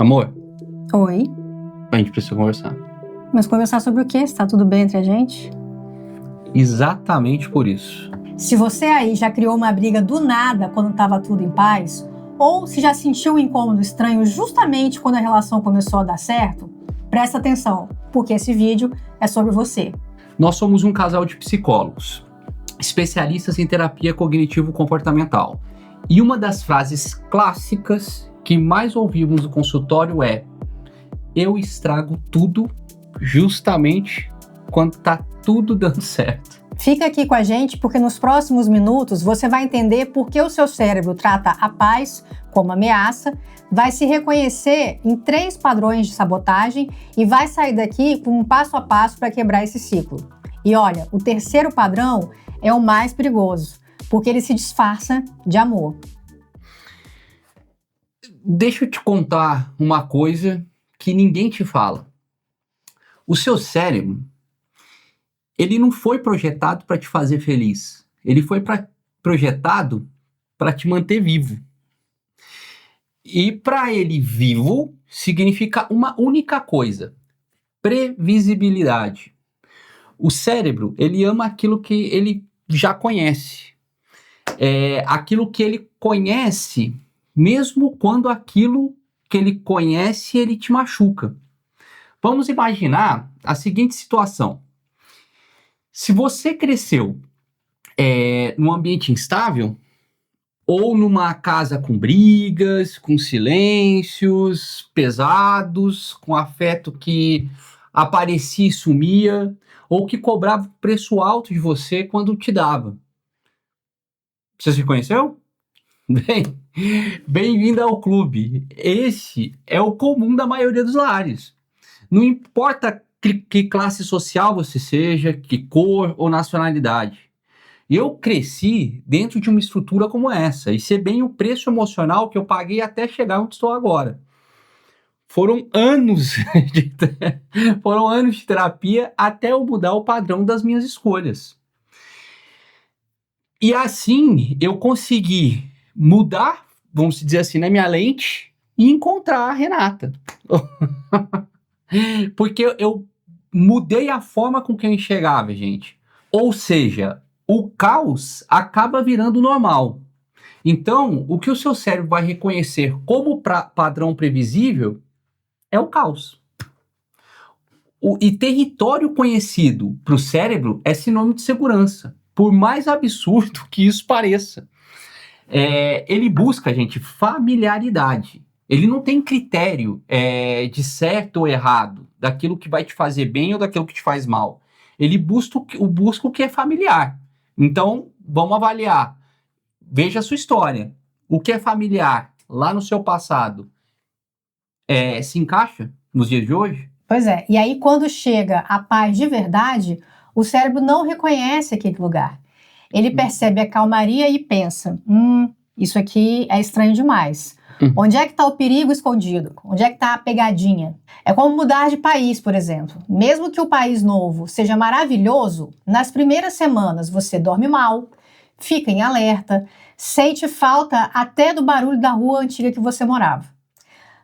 Amor, Oi, a gente precisa conversar. mas conversar sobre o quê? Se tá tudo bem entre a gente? Exatamente por isso. Se você aí já criou uma briga do nada quando tava tudo em paz, ou se já sentiu um incômodo estranho justamente quando a relação começou a dar certo, presta atenção, porque esse vídeo é sobre você. Nós somos um casal de psicólogos, especialistas em terapia cognitivo-comportamental. E uma das frases clássicas que mais ouvimos no consultório é: eu estrago tudo justamente quando tá tudo dando certo. Fica aqui com a gente porque nos próximos minutos você vai entender por que o seu cérebro trata a paz como ameaça, vai se reconhecer em 3 padrões de sabotagem e vai sair daqui com um passo a passo para quebrar esse ciclo. E olha, o terceiro padrão é o mais perigoso, porque ele se disfarça de amor. Deixa eu te contar uma coisa que ninguém te fala. O seu cérebro, ele não foi projetado para te fazer feliz. Ele foi projetado para te manter vivo. E para ele vivo, significa uma única coisa: previsibilidade. O cérebro, ele ama aquilo que ele já conhece. Aquilo que ele conhece, mesmo quando aquilo que ele conhece, ele te machuca. Vamos imaginar a seguinte situação. Se você cresceu num ambiente instável, ou numa casa com brigas, com silêncios pesados, com afeto que aparecia e sumia, ou que cobrava preço alto de você quando te dava. Você se conheceu? Bem-vindo ao clube. Esse é o comum da maioria dos lares. Não importa que classe social você seja, que cor ou nacionalidade. Eu cresci dentro de uma estrutura como essa, e sei bem o preço emocional que eu paguei até chegar onde estou agora. Foram anos foram anos de terapia até eu mudar o padrão das minhas escolhas. E assim eu consegui mudar, vamos dizer assim, na minha lente e encontrar a Renata. Porque eu mudei a forma com que eu enxergava, gente. Ou seja, o caos acaba virando normal. Então, o que o seu cérebro vai reconhecer como padrão previsível é o caos. E território conhecido para o cérebro é sinônimo de segurança, por mais absurdo que isso pareça. Ele busca, gente, familiaridade. Ele não tem critério de certo ou errado, daquilo que vai te fazer bem ou daquilo que te faz mal. Ele busca o que é familiar. Então, vamos avaliar. Veja a sua história. O que é familiar lá no seu passado se encaixa nos dias de hoje? Pois é, e aí quando chega a paz de verdade, o cérebro não reconhece aquele lugar. Ele percebe a calmaria e pensa, isso aqui é estranho demais. Onde é que está o perigo escondido? Onde é que está a pegadinha? É como mudar de país, por exemplo. Mesmo que o país novo seja maravilhoso, nas primeiras semanas você dorme mal, fica em alerta, sente falta até do barulho da rua antiga que você morava.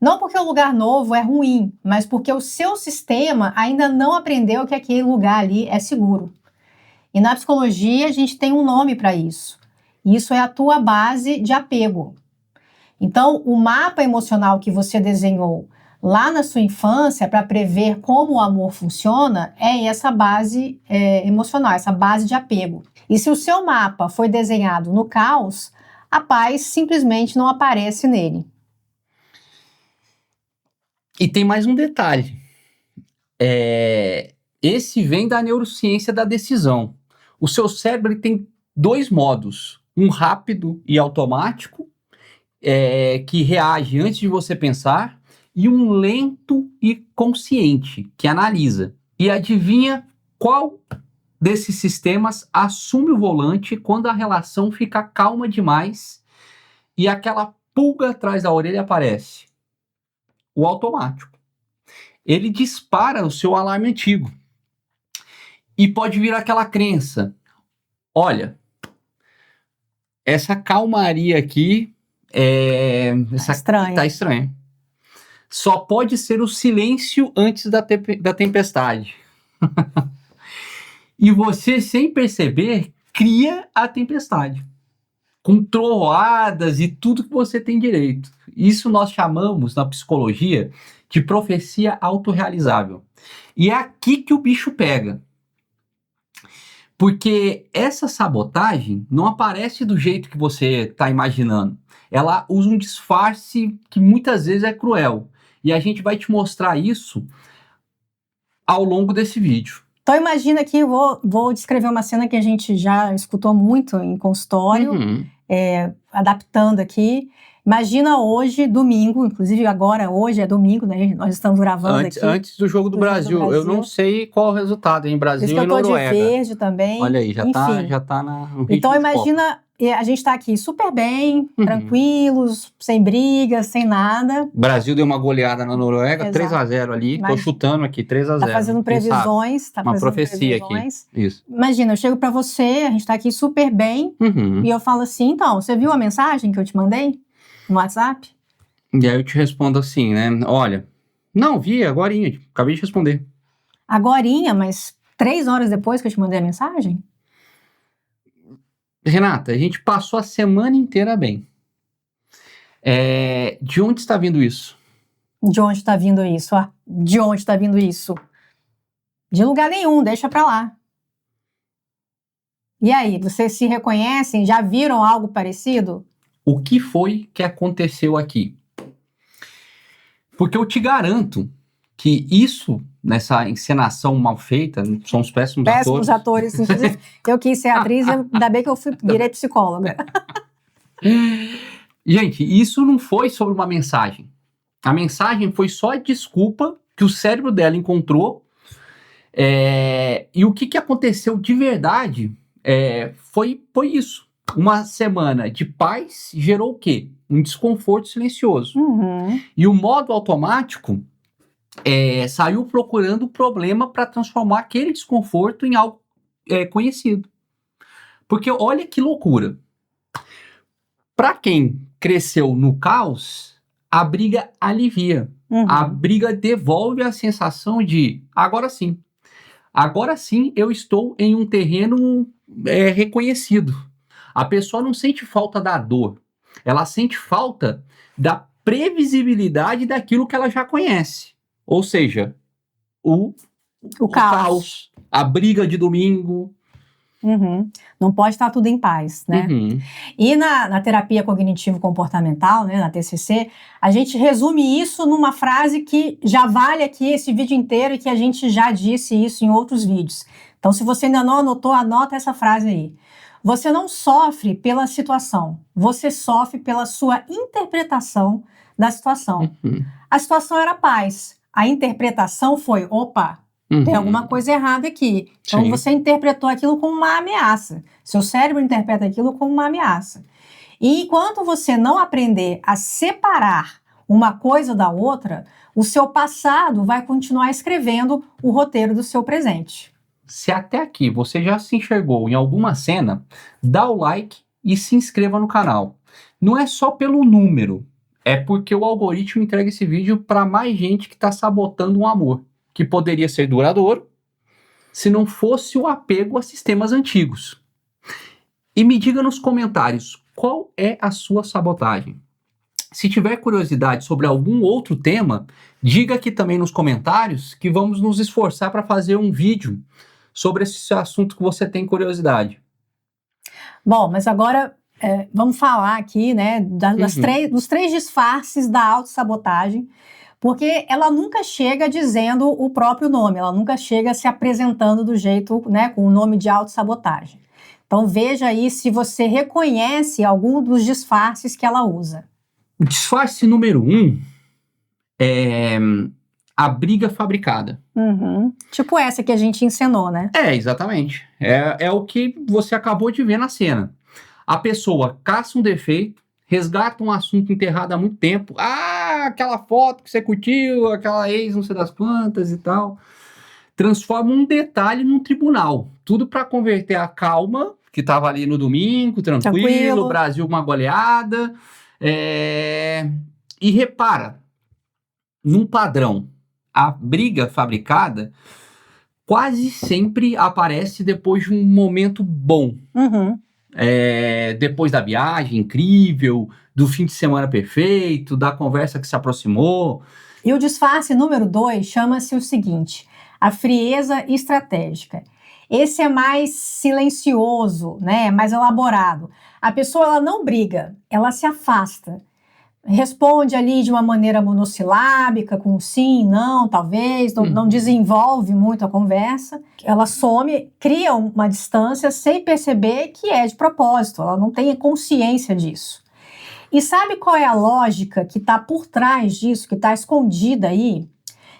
Não porque o lugar novo é ruim, mas porque o seu sistema ainda não aprendeu que aquele lugar ali é seguro. E na psicologia a gente tem um nome para isso. Isso é a tua base de apego. Então, o mapa emocional que você desenhou lá na sua infância para prever como o amor funciona é essa base emocional, essa base de apego. E se o seu mapa foi desenhado no caos, a paz simplesmente não aparece nele. E tem mais um detalhe. Esse vem da neurociência da decisão. O seu cérebro ele tem 2 modos. Um rápido e automático, que reage antes de você pensar, e um lento e consciente, que analisa. E adivinha qual desses sistemas assume o volante quando a relação fica calma demais e aquela pulga atrás da orelha aparece? O automático. Ele dispara o seu alarme antigo. E pode vir aquela crença: olha, essa calmaria aqui tá estranha. só pode ser o silêncio antes da tempestade. E você, sem perceber, cria a tempestade, com trovoadas e tudo que você tem direito. Isso nós chamamos, na psicologia, de profecia autorrealizável. E é aqui que o bicho pega. Porque essa sabotagem não aparece do jeito que você está imaginando. Ela usa um disfarce que muitas vezes é cruel. E a gente vai te mostrar isso ao longo desse vídeo. Então imagina que eu vou descrever uma cena que a gente já escutou muito em consultório, adaptando aqui. Imagina hoje, domingo, inclusive agora, hoje é domingo, né? Nós estamos gravando aqui. Antes do Jogo do Brasil. Eu não sei qual é o resultado em Brasil e Noruega. Eu tô de verde também. Olha aí, já tá no ritmo. Então imagina, a gente tá aqui super bem, tranquilos, sem brigas, sem nada. Brasil deu uma goleada na Noruega, 3-0 ali. Tô chutando aqui, 3-0. Tá fazendo previsões. Uma profecia aqui. Isso. Imagina, eu chego pra você, a gente tá aqui super bem, e eu falo assim, então, você viu a mensagem que eu te mandei no WhatsApp? E aí eu te respondo assim, né? Olha, não, vi agorinha, acabei de responder. Agorinha, mas 3 horas depois que eu te mandei a mensagem? Renata, a gente passou a semana inteira bem. De onde está vindo isso? De onde está vindo isso? De onde está vindo isso? De lugar nenhum, deixa pra lá. E aí, vocês se reconhecem? Já viram algo parecido? O que foi que aconteceu aqui? Porque eu te garanto que isso, nessa encenação mal feita, são os péssimos atores. Eu quis ser atriz, ainda bem que eu virei psicóloga. Gente, isso não foi sobre uma mensagem. A mensagem foi só a desculpa que o cérebro dela encontrou. E o que aconteceu de verdade foi isso. Uma semana de paz gerou o quê? Um desconforto silencioso. E o modo automático saiu procurando o problema para transformar aquele desconforto em algo conhecido. Porque olha que loucura. Para quem cresceu no caos, a briga alivia. A briga devolve a sensação de agora sim eu estou em um terreno reconhecido. A pessoa não sente falta da dor, ela sente falta da previsibilidade daquilo que ela já conhece. Ou seja, o caos, a briga de domingo. Não pode estar tudo em paz, né? E na terapia cognitivo-comportamental, né, na TCC, a gente resume isso numa frase que já vale aqui esse vídeo inteiro e que a gente já disse isso em outros vídeos. Então, se você ainda não anotou, anota essa frase aí. Você não sofre pela situação, você sofre pela sua interpretação da situação. A situação era paz, a interpretação foi, opa, tem alguma coisa errada aqui. Então você interpretou aquilo como uma ameaça. Seu cérebro interpreta aquilo como uma ameaça. E enquanto você não aprender a separar uma coisa da outra, o seu passado vai continuar escrevendo o roteiro do seu presente. Se até aqui você já se enxergou em alguma cena, dá o like e se inscreva no canal. Não é só pelo número, é porque o algoritmo entrega esse vídeo para mais gente que está sabotando um amor, que poderia ser duradouro se não fosse o apego a sistemas antigos. E me diga nos comentários, qual é a sua sabotagem? Se tiver curiosidade sobre algum outro tema, diga aqui também nos comentários que vamos nos esforçar para fazer um vídeo sobre esse assunto que você tem curiosidade. Bom, mas agora vamos falar aqui, né, dos 3 disfarces da autossabotagem, porque ela nunca chega dizendo o próprio nome, ela nunca chega se apresentando do jeito, né, com o nome de autossabotagem. Então veja aí se você reconhece algum dos disfarces que ela usa. O disfarce número 1 é a briga fabricada. Tipo essa que a gente encenou, né? Exatamente. É o que você acabou de ver na cena. A pessoa caça um defeito, resgata um assunto enterrado há muito tempo. Aquela foto que você curtiu, aquela ex não sei das quantas e tal. Transforma um detalhe num tribunal. Tudo para converter a calma, que estava ali no domingo, tranquilo, Brasil uma goleada. E repara, num padrão. A briga fabricada quase sempre aparece depois de um momento bom. Uhum. Depois da viagem incrível, do fim de semana perfeito, da conversa que se aproximou. E o disfarce número 2 chama-se o seguinte: a frieza estratégica. Esse é mais silencioso, né? Mais elaborado. A pessoa ela não briga, ela se afasta. Responde ali de uma maneira monossilábica, com sim, não, talvez, não desenvolve muito a conversa. Ela some, cria uma distância sem perceber que é de propósito, ela não tem consciência disso. E sabe qual é a lógica que está por trás disso, que está escondida aí?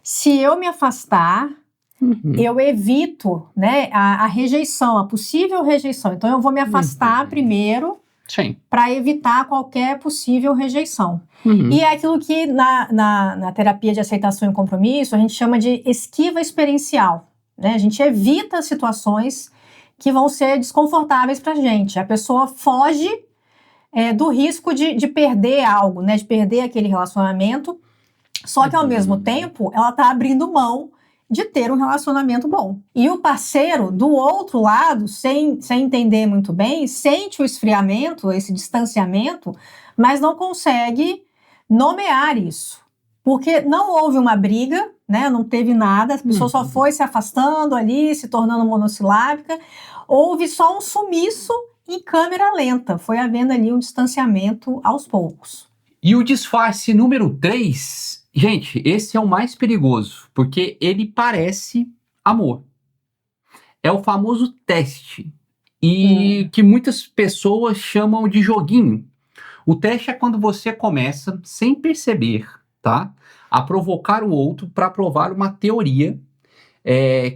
Se eu me afastar, eu evito, né, a rejeição, a possível rejeição. Então eu vou me afastar primeiro para evitar qualquer possível rejeição. E é aquilo que na terapia de aceitação e compromisso a gente chama de esquiva experiencial, né? A gente evita situações que vão ser desconfortáveis para a gente. A pessoa foge do risco de perder algo, né? De perder aquele relacionamento, só que ao mesmo tempo ela está abrindo mão de ter um relacionamento bom. E o parceiro, do outro lado, sem entender muito bem, sente o esfriamento, esse distanciamento, mas não consegue nomear isso. Porque não houve uma briga, né? Não teve nada, a pessoa só foi se afastando ali, se tornando monossilábica. Houve só um sumiço em câmera lenta. Foi havendo ali um distanciamento aos poucos. E o disfarce número 3... Gente, esse é o mais perigoso, porque ele parece amor. É o famoso teste, e que muitas pessoas chamam de joguinho. O teste é quando você começa, sem perceber, tá, a provocar o outro para provar uma teoria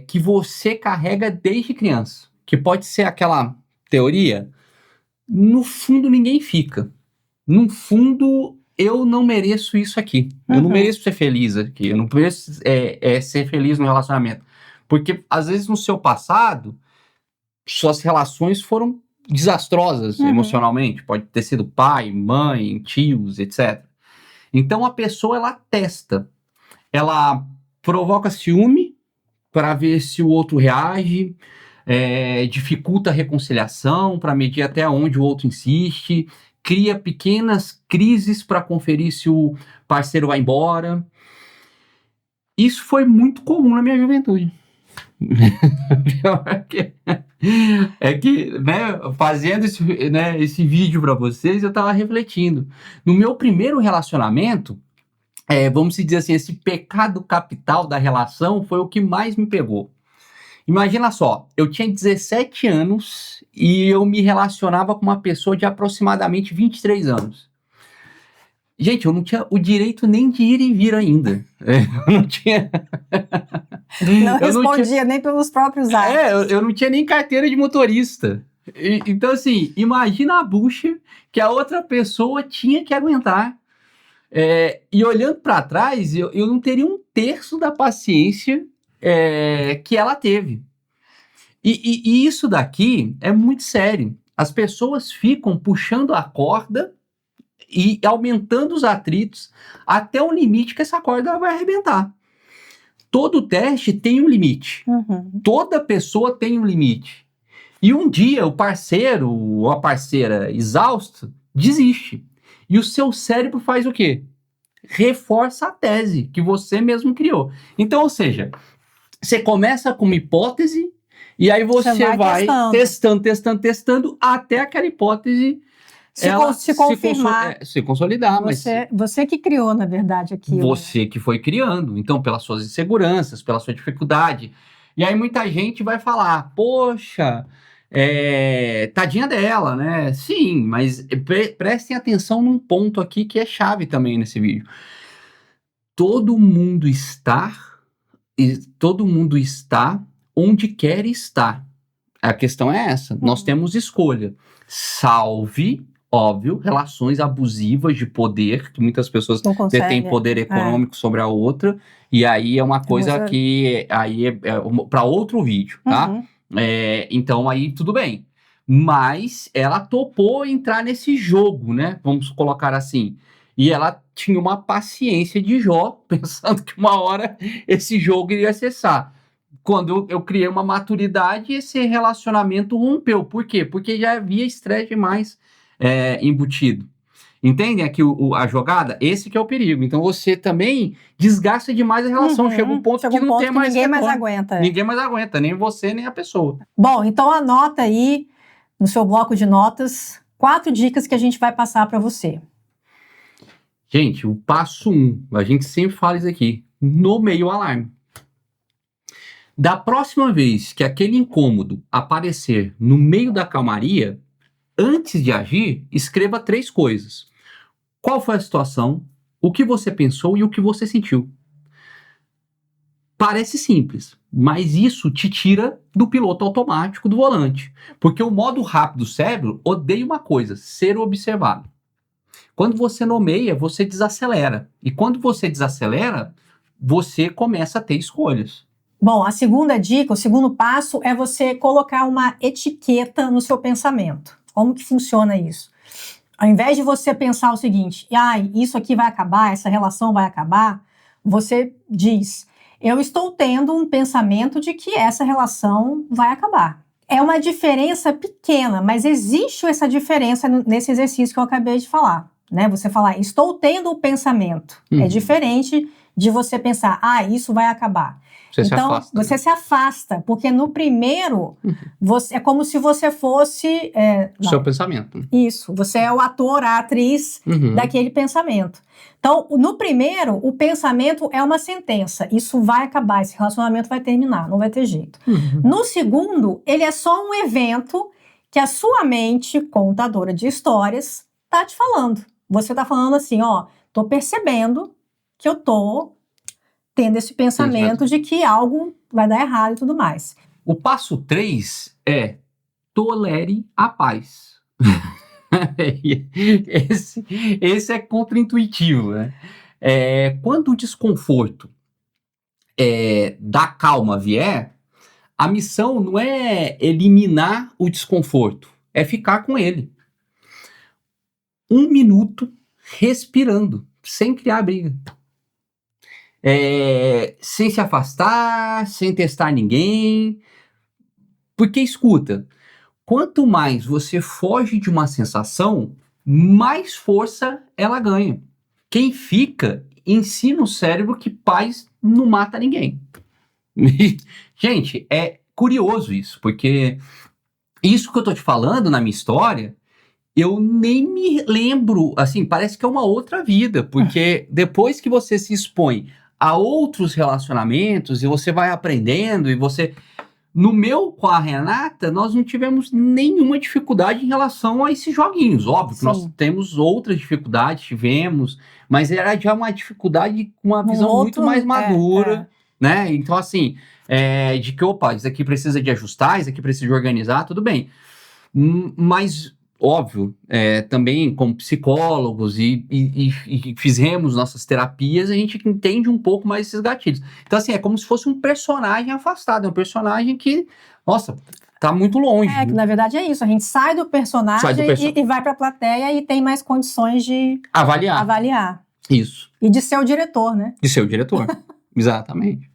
que você carrega desde criança. Que pode ser aquela teoria, no fundo ninguém fica. No fundo, eu não mereço isso aqui. Eu não mereço ser feliz aqui. Eu não mereço ser feliz no relacionamento. Porque, às vezes, no seu passado, suas relações foram desastrosas emocionalmente. Pode ter sido pai, mãe, tios, etc. Então, a pessoa, ela testa. Ela provoca ciúme para ver se o outro reage, dificulta a reconciliação para medir até onde o outro insiste, cria pequenas crises para conferir se o parceiro vai embora. Isso foi muito comum na minha juventude. Né, fazendo esse vídeo para vocês, eu estava refletindo. No meu primeiro relacionamento, vamos dizer assim, esse pecado capital da relação foi o que mais me pegou. Imagina só, eu tinha 17 anos e eu me relacionava com uma pessoa de aproximadamente 23 anos. Gente, eu não tinha o direito nem de ir e vir ainda. Eu não tinha... Não respondia nem pelos próprios atos. Eu não tinha nem carteira de motorista. Então, assim, imagina a bucha que a outra pessoa tinha que aguentar. E olhando para trás, eu não teria um terço da paciência que ela teve. E isso daqui é muito sério. As pessoas ficam puxando a corda e aumentando os atritos até o limite que essa corda vai arrebentar. Todo teste tem um limite. Toda pessoa tem um limite. E um dia o parceiro ou a parceira exausto desiste. E o seu cérebro faz o quê? Reforça a tese que você mesmo criou. Então, ou seja, você começa com uma hipótese e aí você vai testando até aquela hipótese se confirmar. Se consolidar. Você que criou, na verdade, aquilo. Você que foi criando. Então, pelas suas inseguranças, pela sua dificuldade. E aí muita gente vai falar, poxa, tadinha dela, né? Sim, mas prestem atenção num ponto aqui que é chave também nesse vídeo. Todo mundo está onde quer estar. A questão é essa. Nós temos escolha. Salve, óbvio, relações abusivas de poder, que muitas pessoas detêm poder econômico sobre a outra, e aí é uma coisa que aí é para outro vídeo, tá? Então aí tudo bem. Mas ela topou entrar nesse jogo, né? Vamos colocar assim. E ela tinha uma paciência de Jó, pensando que uma hora esse jogo iria cessar. Quando eu criei uma maturidade, esse relacionamento rompeu. Por quê? Porque já havia estresse demais embutido. Entendem aqui a jogada? Esse que é o perigo. Então você também desgasta demais a relação. Chega um ponto que não tem mais ninguém mais retorno. aguenta. Ninguém mais aguenta, nem você, nem a pessoa. Bom, então anota aí no seu bloco de notas 4 dicas que a gente vai passar para você. Gente, o passo 1, a gente sempre fala isso aqui, nomeie o alarme. Da próxima vez que aquele incômodo aparecer no meio da calmaria, antes de agir, escreva 3 coisas. Qual foi a situação, o que você pensou e o que você sentiu. Parece simples, mas isso te tira do piloto automático do volante. Porque o modo rápido do cérebro odeia uma coisa, ser observado. Quando você nomeia, você desacelera. E quando você desacelera, você começa a ter escolhas. Bom, a segunda dica, o segundo passo é você colocar uma etiqueta no seu pensamento. Como que funciona isso? Ao invés de você pensar o seguinte, isso aqui vai acabar, essa relação vai acabar, você diz, eu estou tendo um pensamento de que essa relação vai acabar. É uma diferença pequena, mas existe essa diferença nesse exercício que eu acabei de falar. Né? Você falar, estou tendo o pensamento. É diferente de você pensar, isso vai acabar. Você se afasta, porque no primeiro, é como se você fosse... seu pensamento. Isso, você é o ator, a atriz daquele pensamento. Então, no primeiro, o pensamento é uma sentença. Isso vai acabar, esse relacionamento vai terminar, não vai ter jeito. No segundo, ele é só um evento que a sua mente, contadora de histórias, tá te falando. Você tá falando assim, tô percebendo que eu tô tendo esse pensamento de que algo vai dar errado e tudo mais. O passo 3 é tolere a paz. Esse é contraintuitivo, né? Quando o desconforto da calma vier, a missão não é eliminar o desconforto, é ficar com ele. 1 minuto respirando, sem criar briga. Sem se afastar, sem testar ninguém. Porque, escuta, quanto mais você foge de uma sensação, mais força ela ganha. Quem fica, ensina o cérebro que paz não mata ninguém. Gente, é curioso isso, porque isso que eu tô te falando na minha história, eu nem me lembro, assim, parece que é uma outra vida, porque depois que você se expõe a outros relacionamentos e você vai aprendendo e você... No meu com a Renata, nós não tivemos nenhuma dificuldade em relação a esses joguinhos. Óbvio que nós temos outras dificuldades, tivemos, mas era já uma dificuldade com uma visão muito mais madura, né? Então, assim, de que, isso aqui precisa de ajustar, isso aqui precisa de organizar, tudo bem. Mas... Óbvio, também como psicólogos e fizemos nossas terapias, a gente entende um pouco mais esses gatilhos. Então, assim, é como se fosse um personagem afastado, é um personagem que, nossa, tá muito longe. Que na verdade é isso, a gente sai do personagem e vai pra plateia e tem mais condições de avaliar. Isso. E de ser o diretor, né? De ser o diretor, exatamente.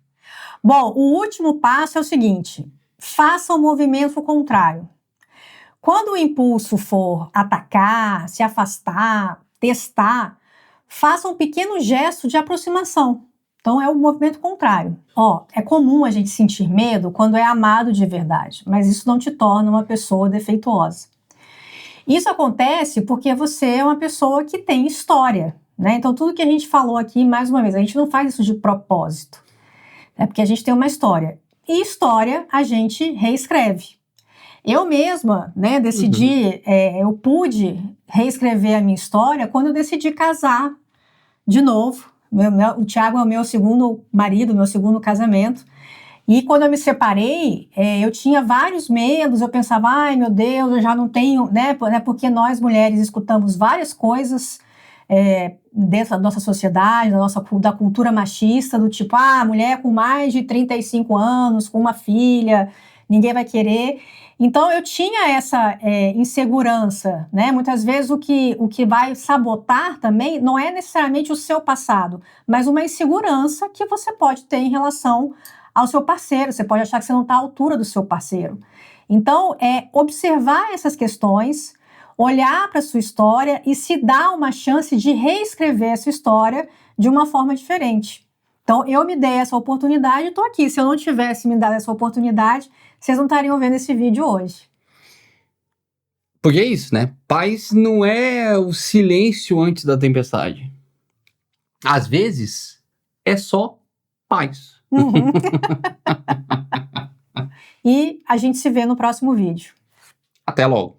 Bom, o último passo é o seguinte, faça o movimento contrário. Quando o impulso for atacar, se afastar, testar, faça um pequeno gesto de aproximação. Então é o movimento contrário. É comum a gente sentir medo quando é amado de verdade, mas isso não te torna uma pessoa defeituosa. Isso acontece porque você é uma pessoa que tem história, né? Então tudo que a gente falou aqui, mais uma vez, a gente não faz isso de propósito. É porque a gente tem uma história. E história a gente reescreve. Eu mesma, né, decidi, eu pude reescrever a minha história quando eu decidi casar de novo. O Thiago é o meu segundo marido, meu segundo casamento. E quando eu me separei, eu tinha vários medos, eu pensava, ai meu Deus, eu já não tenho, né, porque nós mulheres escutamos várias coisas dentro da nossa sociedade, da cultura machista, do tipo, mulher com mais de 35 anos, com uma filha... ninguém vai querer. Então, eu tinha essa insegurança, né? Muitas vezes o que vai sabotar também não é necessariamente o seu passado, mas uma insegurança que você pode ter em relação ao seu parceiro. Você pode achar que você não está à altura do seu parceiro. Então, observar essas questões, olhar para a sua história e se dar uma chance de reescrever essa história de uma forma diferente. Então, eu me dei essa oportunidade e estou aqui. Se eu não tivesse me dado essa oportunidade, vocês não estariam vendo esse vídeo hoje. Porque é isso, né? Paz não é o silêncio antes da tempestade. Às vezes, é só paz. Uhum. E a gente se vê no próximo vídeo. Até logo.